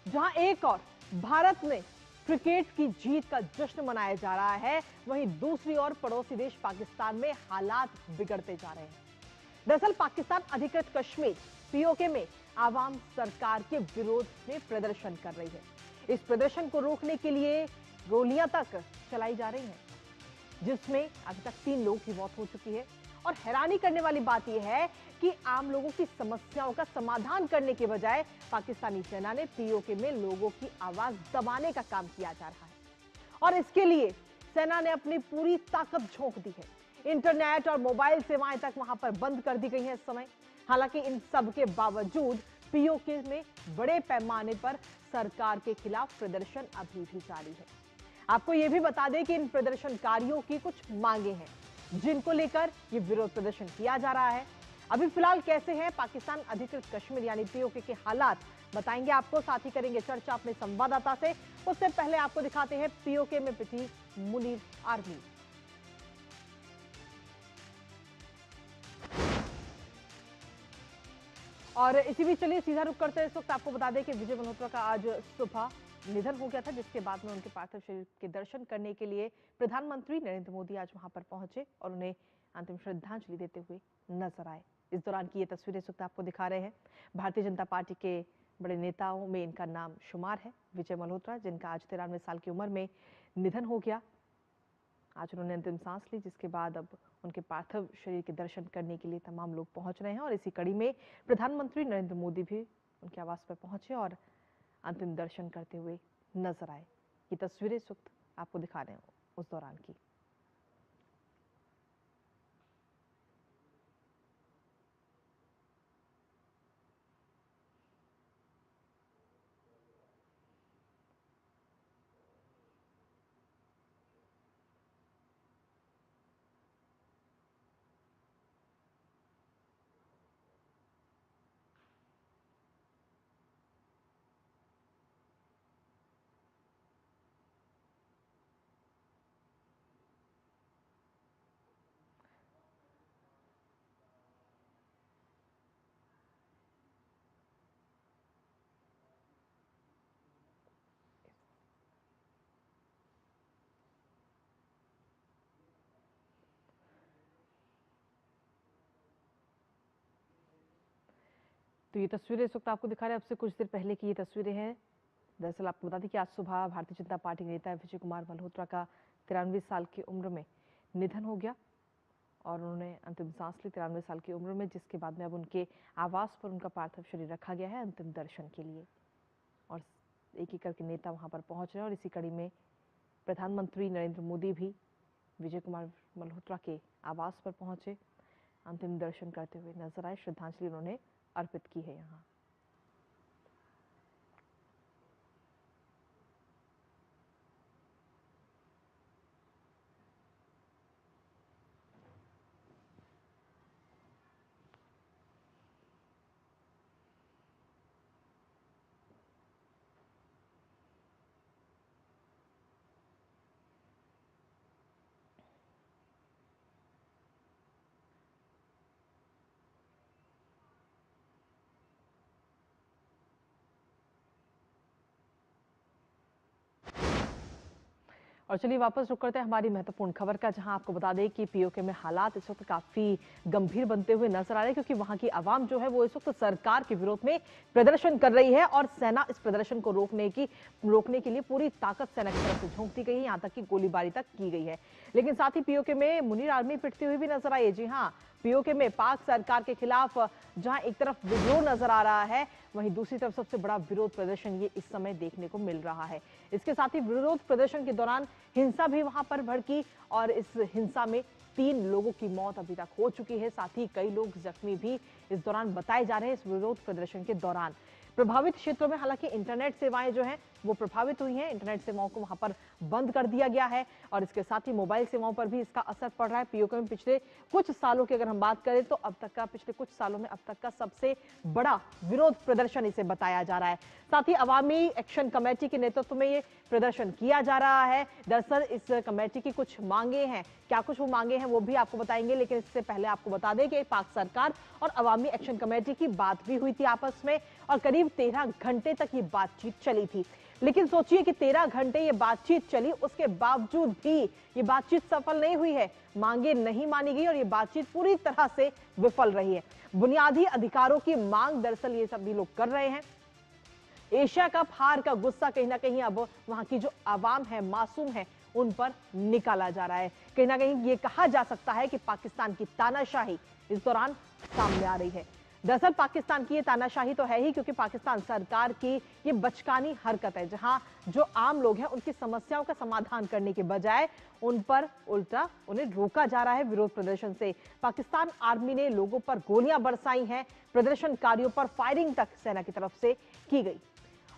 जहां एक और भारत में क्रिकेट की जीत का जश्न मनाया जा रहा है, वहीं दूसरी ओर पड़ोसी देश पाकिस्तान में हालात बिगड़ते जा रहे हैं। दरअसल पाकिस्तान अधिकृत कश्मीर पीओके में आवाम सरकार के विरोध में प्रदर्शन कर रही है। इस प्रदर्शन को रोकने के लिए गोलियां तक चलाई जा रही हैं, जिसमें अभी तक 3 लोगों की मौत हो चुकी है। और हैरानी करने वाली बात यह है कि आम लोगों की समस्याओं का समाधान करने के बजाय पाकिस्तानी सेना ने पीओके में लोगों की आवाज दबाने का काम किया जा रहा है। और इसके लिए सेना ने अपनी पूरी ताकत झोंक दी है। इंटरनेट और मोबाइल सेवाएं तक वहां पर बंद कर दी गई हैं इस समय। हालांकि इन सब के बावजूद पीओके में बड़े पैमाने पर सरकार के खिलाफ प्रदर्शन अभी भी जारी है। आपको यह भी बता दें कि इन प्रदर्शनकारियों की कुछ मांगे हैं, जिनको लेकर ये विरोध प्रदर्शन किया जा रहा है। अभी फिलहाल कैसे हैं पाकिस्तान अधिकृत कश्मीर यानी पीओके के हालात, बताएंगे आपको। साथ ही करेंगे चर्चा अपने संवाददाता से। उससे पहले आपको दिखाते हैं पीओके में पिटी मुनीर आर्मी। और इसी बीच चलिए सीधा रुख करते हैं। इस वक्त आपको बता दें कि विजय मल्होत्रा का आज सुबह निधन हो गया था, जिसके बाद में उनके पार्थिव शरीर के दर्शन करने के लिए प्रधानमंत्री नरेंद्र मोदी आज वहां पर पहुंचे और उन्हें अंतिम श्रद्धांजलि देते हुए नजर आए। इस दौरान की ये तस्वीरें इस वक्त आपको दिखा रहे हैं। भारतीय जनता पार्टी के बड़े नेताओं में इनका नाम शुमार है, विजय मल्होत्रा, जिनका आज 93 साल की उम्र में निधन हो गया। आज उन्होंने अंतिम सांस ली, जिसके बाद अब उनके पार्थिव शरीर के दर्शन करने के लिए तमाम लोग पहुंच रहे हैं। और इसी कड़ी में प्रधानमंत्री नरेंद्र मोदी भी उनके आवास पर पहुंचे और अंतिम दर्शन करते हुए नजर आए। ये तस्वीरें इस वक्त आपको दिखा रहे हैं उस दौरान की। तो ये तस्वीरें इस वक्त आपको दिखा रहे हैं, अब से कुछ देर पहले की ये तस्वीरें हैं। दरअसल आपको बता दें कि आज सुबह भारतीय जनता पार्टी के नेता विजय कुमार मल्होत्रा का 93 साल की उम्र में निधन हो गया और उन्होंने अंतिम सांस ली 93 साल की उम्र में, जिसके बाद में अब उनके आवास पर उनका पार्थिव शरीर रखा गया है अंतिम दर्शन के लिए। और एक एक करके नेता वहां पर पहुंच रहे हैं और इसी कड़ी में प्रधानमंत्री नरेंद्र मोदी भी विजय कुमार मल्होत्रा के आवास पर पहुंचे, अंतिम दर्शन करते हुए नजर आए। श्रद्धांजलि उन्होंने अर्पित की है यहाँ। और चलिए वापस रुक करते हैं हमारी महत्वपूर्ण खबर का, जहां आपको बता दें कि पीओके में हालात इस वक्त काफी गंभीर बनते हुए नजर आ रहे हैं, क्योंकि वहां की आवाम जो है वो इस वक्त सरकार के विरोध में प्रदर्शन कर रही है और सेना इस प्रदर्शन को रोकने के लिए पूरी ताकत सेना की तरफ से झोंक दी गई है, यहां तक कि गोलीबारी तक की गई है। लेकिन साथ ही पीओके में मुनीर आर्मी पिटती हुई भी नजर आई है। जी हाँ, पीओके में पाक सरकार के खिलाफ जहां एक तरफ विद्रोह नजर आ रहा है, वहीं दूसरी तरफ सबसे बड़ा विरोध प्रदर्शन ये इस समय देखने को मिल रहा है। इसके साथ ही विरोध प्रदर्शन के दौरान हिंसा भी वहां पर भड़की और इस हिंसा में 3 लोगों की मौत अभी तक हो चुकी है। साथ ही कई लोग जख्मी भी इस दौरान बताए जा रहे हैं। इस विरोध प्रदर्शन के दौरान प्रभावित क्षेत्रों में हालांकि इंटरनेट सेवाएं जो हैं वो प्रभावित हुई हैं। इंटरनेट सेवाओं को वहां पर बंद कर दिया गया है और इसके साथ ही मोबाइल सेवाओं पर भी इसका असर पड़ रहा है। पीओके में पिछले कुछ सालों की अगर हम बात करें तो पिछले कुछ सालों में अब तक का सबसे बड़ा विरोध प्रदर्शन इसे बताया जा रहा है। साथ ही अवामी एक्शन कमेटी के नेतृत्व में ये प्रदर्शन किया जा रहा है। दरअसल इस कमेटी की कुछ मांगे हैं, क्या कुछ वो मांगे हैं वो भी आपको बताएंगे, लेकिन इससे पहले आपको बता दें कि पाक सरकार और अवामी एक्शन कमेटी की बात भी हुई थी आपस में और करीब 13 घंटे तक ये बातचीत चली थी। लेकिन सोचिए कि 13 घंटे ये बातचीत चली, उसके बावजूद भी ये बातचीत सफल नहीं हुई है, मांगे नहीं मानी गई और ये बातचीत पूरी तरह से विफल रही है। बुनियादी अधिकारों की मांग दरअसल ये सभी लोग कर रहे हैं। एशिया कप हार का गुस्सा कहीं ना कहीं अब वहां की जो आवाम है, मासूम है, उन पर निकाला जा रहा है। कहीं ना कहीं ये कहा जा सकता है कि पाकिस्तान की तानाशाही इस दौरान सामने आ रही है। दरअसल पाकिस्तान की ये तानाशाही तो है ही, क्योंकि पाकिस्तान सरकार की ये बचकानी हरकत है, जहां जो आम लोग हैं उनकी समस्याओं का समाधान करने के बजाय उन पर उल्टा उन्हें रोका जा रहा है विरोध प्रदर्शन से। पाकिस्तान आर्मी ने लोगों पर गोलियां बरसाई हैं, प्रदर्शनकारियों पर फायरिंग तक सेना की तरफ से की गई।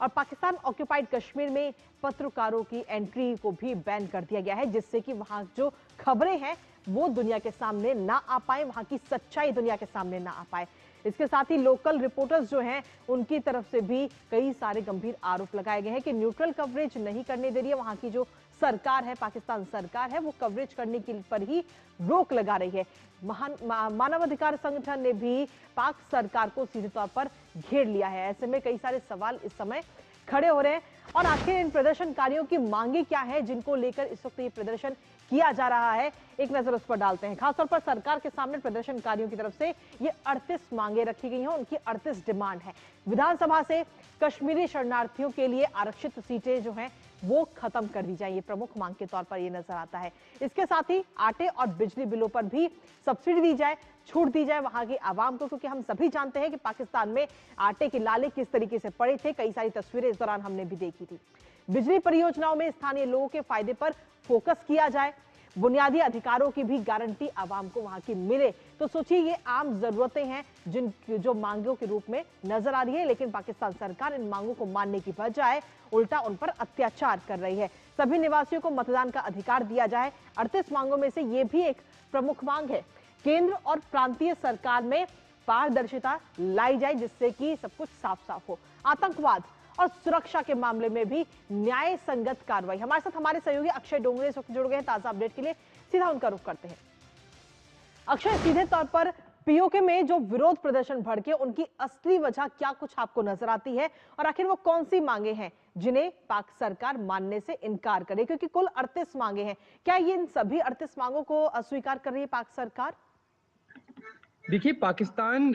और पाकिस्तान ऑक्यूपाइड कश्मीर में पत्रकारों की एंट्री को भी बैन कर दिया गया है, जिससे कि वहां जो खबरें हैं वो दुनिया के सामने ना आ पाए, वहां की सच्चाई दुनिया के सामने ना आ पाए। इसके साथ ही लोकल रिपोर्टर्स जो हैं उनकी तरफ से भी कई सारे गंभीर आरोप लगाए गए हैं कि न्यूट्रल कवरेज नहीं करने दे रही है। वहां की जो सरकार है, पाकिस्तान सरकार है, वो कवरेज करने के पर ही रोक लगा रही है। मानवाधिकार संगठन ने भी पाक सरकार को सीधे तौर पर घेर लिया है। ऐसे में कई सारे सवाल इस समय खड़े हो रहे हैं और आखिर इन प्रदर्शनकारियों की मांगे क्या है जिनको लेकर इस वक्त ये प्रदर्शन किया जा रहा है, एक नजर उस पर डालते हैं। खासतौर पर सरकार के सामने प्रदर्शनकारियों की तरफ से ये 38 मांगे रखी गई हैं, उनकी 38 डिमांड है। विधानसभा से कश्मीरी शरणार्थियों के लिए आरक्षित सीटें जो हैं वो खत्म कर दी जाए, ये प्रमुख मांग के तौर पर ये नजर आता है। इसके साथ ही आटे और बिजली बिलों पर भी सब्सिडी दी जाए, छूट दी जाए वहां की आवाम को, क्योंकि हम सभी जानते हैं कि पाकिस्तान में आटे के लाले किस तरीके से पड़े थे। कई सारी तस्वीरें इस दौरान हमने भी देखी थी। बिजली परियोजनाओं में स्थानीय लोगों के फायदे पर फोकस किया जाए, बुनियादी अधिकारों की भी गारंटी आवाम को वहां की मिले। तो सोचिए ये आम जरूरतें हैं जिन जो मांगों के रूप में नजर आ रही है, लेकिन पाकिस्तान सरकार इन मांगों को मानने की बजाय उल्टा उन पर अत्याचार कर रही है। सभी निवासियों को मतदान का अधिकार दिया जाए। 38 मांगों में से ये भी एक प्रमुख मांग है। केंद्र और प्रांतीय सरकार में पारदर्शिता लाई जाए, जिससे कि सब कुछ साफ साफ हो। आतंकवाद और सुरक्षा के मामले में भी न्याय संगत कार्रवाई। हमारे साथ हमारे सहयोगी अक्षय डोंगरे इस वक्त जुड़ गए हैं ताजा अपडेट के लिए, सीधा उनका रुख करते हैं। अक्षय, सीधे तौर पर पीओके में जो विरोध प्रदर्शन भड़के, उनकी असली वजह क्या कुछ आपको नजर आती है और आखिर वो कौन सी मांगे हैं जिन्हें पाक सरकार मानने से इनकार करे? क्योंकि कुल 38 मांगे हैं, क्या ये इन सभी 38 मांगों को अस्वीकार कर रही है पाक सरकार? देखिए, पाकिस्तान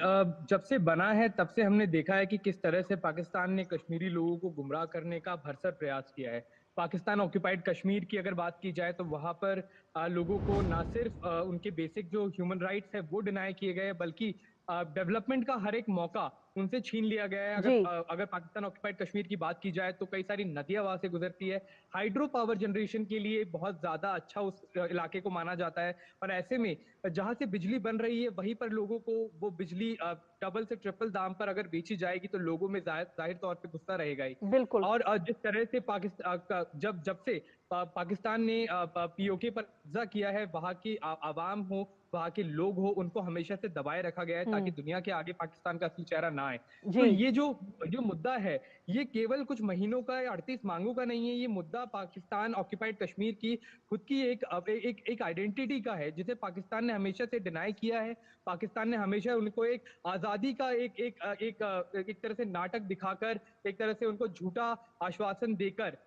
जब से बना है तब से हमने देखा है कि किस तरह से पाकिस्तान ने कश्मीरी लोगों को गुमराह करने का भरसक प्रयास किया है। पाकिस्तान ऑक्यूपाइड कश्मीर की अगर बात की जाए तो वहां पर लोगों को ना सिर्फ उनके बेसिक जो ह्यूमन राइट्स है वो डिनाई किए गए, बल्कि डेवलपमेंट का हर एक मौका उनसे छीन लिया गया है। अगर पाकिस्तान ऑक्यूपाइड कश्मीर की बात की जाए तो कई सारी नदियां वहां से गुजरती है। हाइड्रो पावर जनरेशन के लिए बहुत ज्यादा अच्छा उस इलाके को माना जाता है, और ऐसे में जहां से बिजली बन रही है वहीं पर लोगों को वो बिजली डबल से ट्रिपल दाम पर अगर बेची जाएगी तो लोगों में जाहिर तौर पे गुस्सा रहेगा ही। बिल्कुल। और जिस तरह से पाकिस्तान जब से पाकिस्तान ने पीओके पर कब्जा किया है, वहां की आवाम हो, वहां के लोग हो, उनको हमेशा से दबाए रखा गया है ताकि दुनिया के आगे पाकिस्तान का असली चेहरा ना आए। तो ये जो जो मुद्दा है, ये केवल कुछ महीनों का या 38 मांगों का नहीं है। ये मुद्दा पाकिस्तान ऑक्यूपाइड कश्मीर की खुद की एक आइडेंटिटी का है, जिसे पाकिस्तान ने हमेशा से डिनाई किया है। पाकिस्तान ने हमेशा उनको एक आजादी का एक तरह से नाटक दिखाकर, एक तरह से उनको झूठा आश्वासन देकर,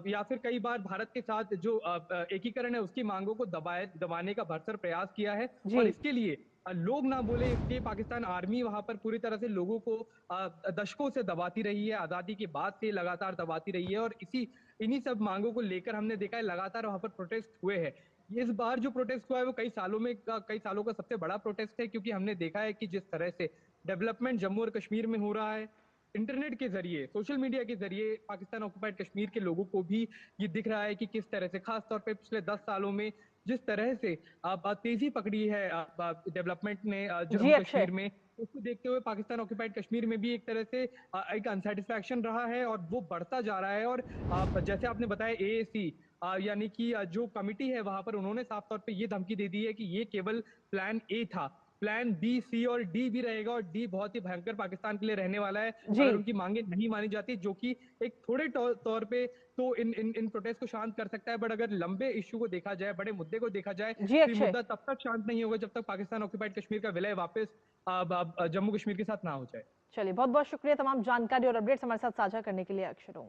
या फिर कई बार भारत के साथ जो एकीकरण है उसकी मांगों को दबाने का भरसक प्रयास किया है। और इसके लिए लोग ना बोले इसलिए पाकिस्तान आर्मी वहां पर पूरी तरह से लोगों को दशकों से दबाती रही है, आजादी के बाद से लगातार दबाती रही है। और इन्हीं सब मांगों को लेकर हमने देखा है लगातार वहां पर प्रोटेस्ट हुए हैं। इस बार जो प्रोटेस्ट हुआ है वो कई सालों का सबसे बड़ा प्रोटेस्ट है, क्योंकि हमने देखा है कि जिस तरह से डेवलपमेंट जम्मू और कश्मीर में हो रहा है, इंटरनेट के जरिए, सोशल मीडिया के जरिए पाकिस्तान ऑक्यूपाइड कश्मीर के लोगों को भी ये दिख रहा है कि किस तरह से, खास तौर पे पिछले 10 सालों में जिस तरह से तेजी पकड़ी है डेवलपमेंट ने जम्मू कश्मीर में, उसको देखते हुए पाकिस्तान ऑक्यूपाइड कश्मीर में भी एक तरह से एक अनसेटिस्फैक्शन रहा है और वो बढ़ता जा रहा है। और जैसे आपने बताया एएसी यानी कि जो कमिटी है वहां पर उन्होंने साफ तौर पे ये धमकी दे दी है कि ये केवल प्लान ए था, प्लान बी, सी और डी भी रहेगा, और डी बहुत ही भयंकर पाकिस्तान के लिए रहने वाला है अगर उनकी मांगे नहीं मानी जाती, जो कि एक थोड़े तौर पे तो इन प्रोटेस्ट को शांत कर सकता है, बट अगर लंबे इश्यू को देखा जाए, बड़े मुद्दे को देखा जाए, तो ये मुद्दा तब तक शांत नहीं होगा जब तक पाकिस्तान ऑक्यूपाइड कश्मीर का विलय वापस जम्मू कश्मीर के साथ ना हो जाए। चलिए, बहुत बहुत शुक्रिया तमाम जानकारी और अपडेट्स हमारे साथ साझा करने के लिए अक्षरों।